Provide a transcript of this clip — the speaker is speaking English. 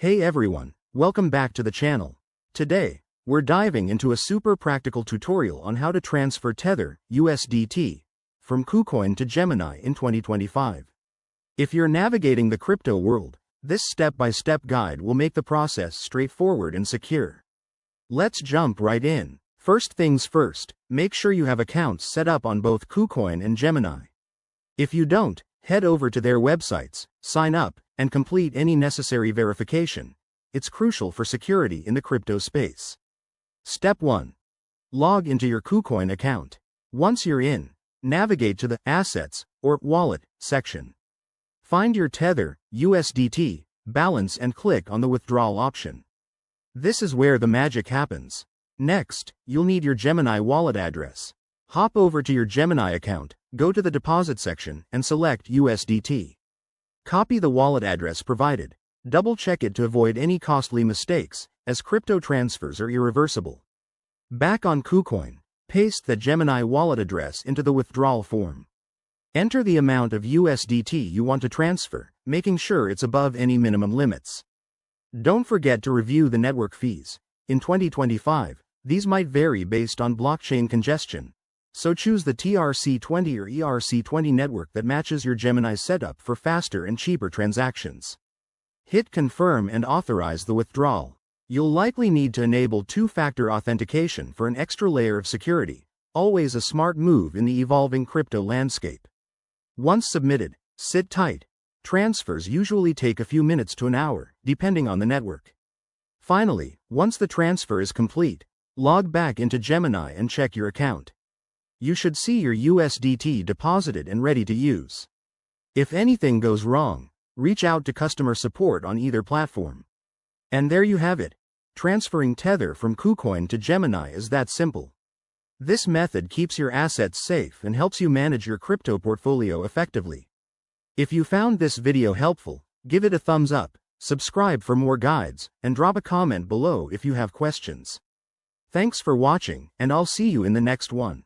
Hey everyone, welcome back to the channel. Today, we're diving into a super practical tutorial on how to transfer Tether, USDT, from KuCoin to Gemini in 2025. If you're navigating the crypto world, this step-by-step guide will make the process straightforward and secure. Let's jump right in. First things first, make sure you have accounts set up on both KuCoin and Gemini. If you don't, head over to their websites, sign up, and complete any necessary verification. It's crucial for security in the crypto space. Step 1. Log into your KuCoin account. Once you're in, navigate to the Assets or Wallet section. Find your Tether, USDT, balance and click on the Withdrawal option. This is where the magic happens. Next, you'll need your Gemini wallet address. Hop over to your Gemini account, go to the Deposit section, and select USDT. Copy the wallet address provided. Double-check it to avoid any costly mistakes, as crypto transfers are irreversible. Back on KuCoin, paste the Gemini wallet address into the withdrawal form. Enter the amount of USDT you want to transfer, making sure it's above any minimum limits. Don't forget to review the network fees. In 2025, these might vary based on blockchain congestion, so choose the TRC20 or ERC20 network that matches your Gemini setup for faster and cheaper transactions. Hit Confirm and authorize the withdrawal. You'll likely need to enable two-factor authentication for an extra layer of security, always a smart move in the evolving crypto landscape. Once submitted, sit tight. Transfers usually take a few minutes to an hour, depending on the network. Finally, once the transfer is complete, log back into Gemini and check your account. You should see your USDT deposited and ready to use. If anything goes wrong, reach out to customer support on either platform. And there you have it. Transferring Tether from KuCoin to Gemini is that simple. This method keeps your assets safe and helps you manage your crypto portfolio effectively. If you found this video helpful, give it a thumbs up, subscribe for more guides, and drop a comment below if you have questions. Thanks for watching, and I'll see you in the next one.